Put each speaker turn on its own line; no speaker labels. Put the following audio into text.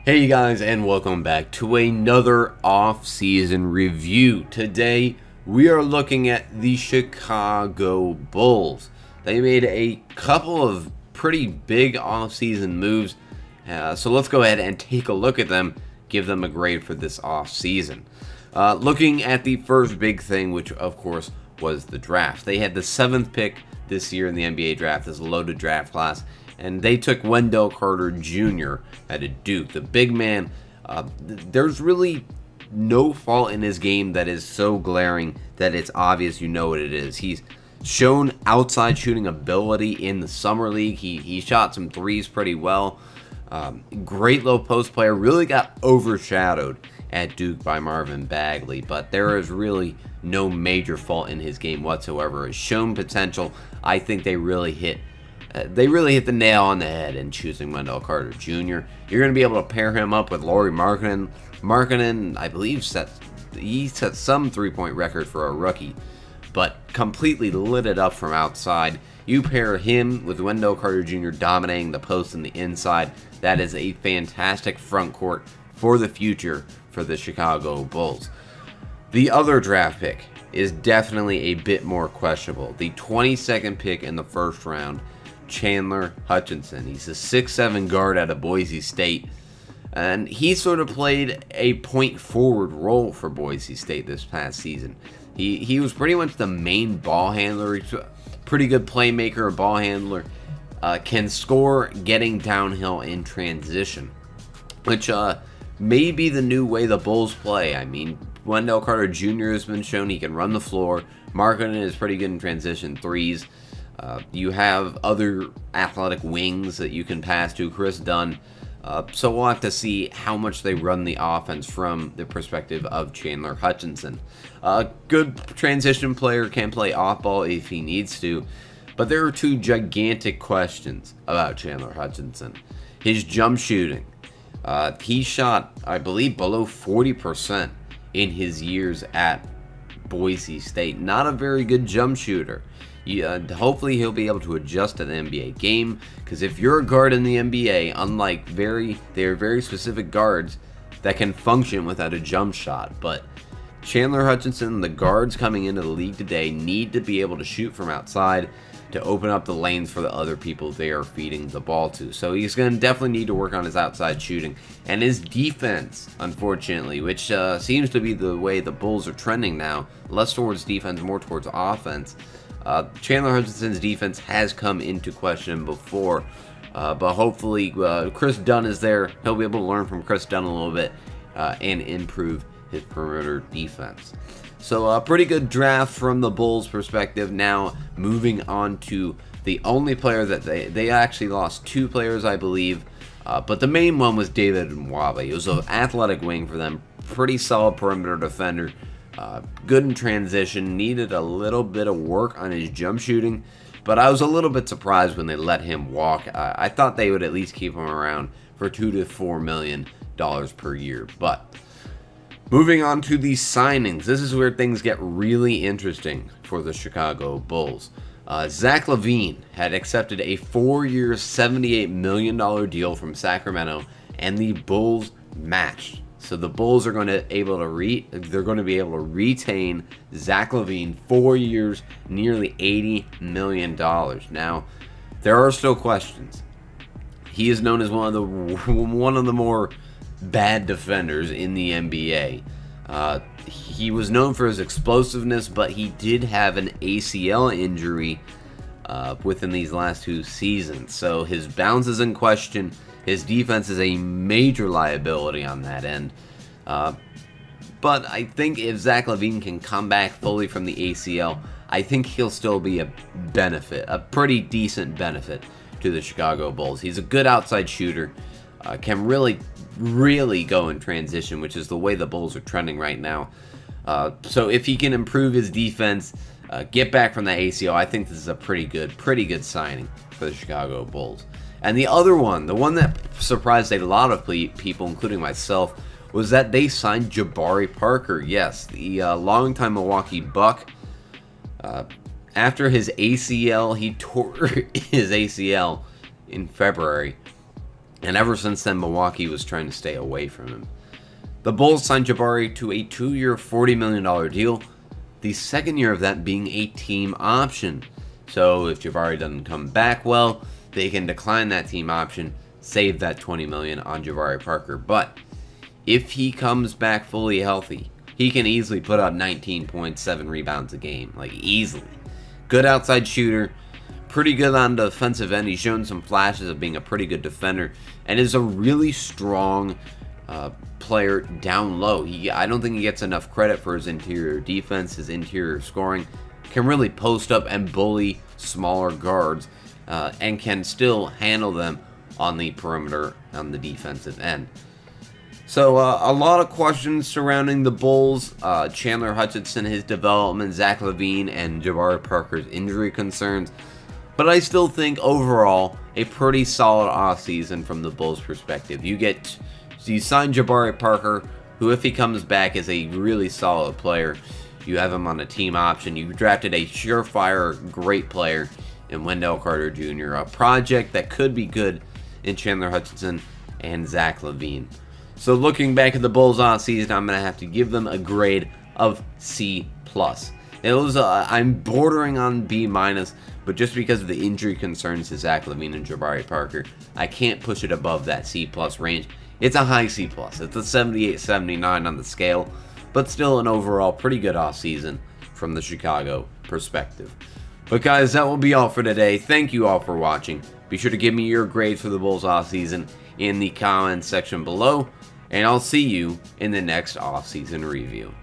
Hey you guys, and welcome back to another off-season review. Today we are looking at the Chicago Bulls. They made a couple of pretty big off-season moves, so let's go ahead and take a look at them, give them a grade for this off-season. Looking at the first big thing, which of course was the draft. They had the 7th pick this year in the NBA draft, this loaded draft class, and they took Wendell Carter Jr. out of Duke. The big man, there's really no fault in his game that is so glaring that it's obvious you know what it is. He's shown outside shooting ability in the summer league. He shot some threes pretty well. Great low post player. Really got overshadowed at Duke by Marvin Bagley, but there is really no major fault in his game whatsoever. Has shown potential. I think they really hit the nail on the head in choosing Wendell Carter Jr. You're going to be able to pair him up with Lauri Markkanen. Markkanen, I believe, set some three-point record for a rookie, but completely lit it up from outside. You pair him with Wendell Carter Jr. dominating the post and the inside. That is a fantastic front court for the future for the Chicago Bulls. The other draft pick is definitely a bit more questionable. The 22nd pick in the first round, Chandler Hutchinson. He's a 6'7" guard out of Boise State, and he sort of played a point forward role for Boise State this past season. He was pretty much the main ball handler. He's a pretty good playmaker, ball handler, can score getting downhill in transition, which may be the new way the Bulls play. I mean, Wendell Carter Jr. has been shown he can run the floor. Markkanen is pretty good in transition threes. You have other athletic wings that you can pass to, Chris Dunn. So we'll have to see how much they run the offense from the perspective of Chandler Hutchinson. Good transition player, can play off ball if he needs to. But there are two gigantic questions about Chandler Hutchinson. His jump shooting. He shot, I believe, below 40% in his years at Boise State. Not a very good jump shooter. Hopefully he'll be able to adjust to the NBA game, because if you're a guard in the NBA, unlike they are very specific guards that can function without a jump shot. But Chandler Hutchinson, the guards coming into the league today, need to be able to shoot from outside to open up the lanes for the other people they are feeding the ball to. So he's going to definitely need to work on his outside shooting and his defense, unfortunately, which seems to be the way the Bulls are trending now, less towards defense, more towards offense. Chandler Hutchinson's defense has come into question before, but hopefully Chris Dunn is there. He'll be able to learn from Chris Dunn a little bit and improve his perimeter defense. So a pretty good draft from the Bulls' perspective. Now moving on to the only player that they actually lost two players, I believe, but the main one was David Nwaba. He was an athletic wing for them, pretty solid perimeter defender. Good in transition, needed a little bit of work on his jump shooting, but I was a little bit surprised when they let him walk. I thought they would at least keep him around for $2 to $4 million per year. But moving on to the signings, this is where things get really interesting for the Chicago Bulls. Zach LaVine had accepted a 4-year, $78 million deal from Sacramento, and the Bulls matched. So the Bulls are going to be able to retain Zach LaVine 4 years, nearly $80 million. Now, there are still questions. He is known as one of the more bad defenders in the NBA. He was known for his explosiveness, but he did have an ACL injury within these last two seasons. So his bounce is in question. His defense is a major liability on that end. But I think if Zach LaVine can come back fully from the ACL, I think he'll still be a benefit, a pretty decent benefit to the Chicago Bulls. He's a good outside shooter, can really go in transition, which is the way the Bulls are trending right now. So if he can improve his defense, get back from the ACL, I think this is a pretty good signing for the Chicago Bulls. And the other one, the one that surprised a lot of people, including myself, was that they signed Jabari Parker. Yes, the longtime Milwaukee Buck. After his ACL, he tore his ACL in February. And ever since then, Milwaukee was trying to stay away from him. The Bulls signed Jabari to a 2-year, $40 million deal, the second year of that being a team option. So if Jabari doesn't come back well, they can decline that team option, save that $20 million on Jabari Parker. But if he comes back fully healthy, he can easily put up 19.7 rebounds a game, like easily. Good outside shooter, pretty good on the defensive end. He's shown some flashes of being a pretty good defender, and is a really strong player down low. I don't think he gets enough credit for his interior defense, his interior scoring. Can really post up and bully smaller guards, and can still handle them on the perimeter on the defensive end. So a lot of questions surrounding the Bulls, Chandler Hutchinson, his development, Zach LaVine, and Jabari Parker's injury concerns. But I still think overall a pretty solid offseason from the Bulls' perspective. You sign Jabari Parker, who if he comes back is a really solid player. You have him on a team option. You drafted a surefire great player in Wendell Carter Jr., a project that could be good in Chandler Hutchinson and Zach LaVine. So looking back at the Bulls offseason, I'm going to have to give them a grade of C+. I'm bordering on B-, but just because of the injury concerns to Zach LaVine and Jabari Parker, I can't push it above that C+ range. It's a high C+. It's a 78-79 on the scale, but still an overall pretty good offseason from the Chicago perspective. But guys, that will be all for today. Thank you all for watching. Be sure to give me your grade for the Bulls offseason in the comments section below, and I'll see you in the next offseason review.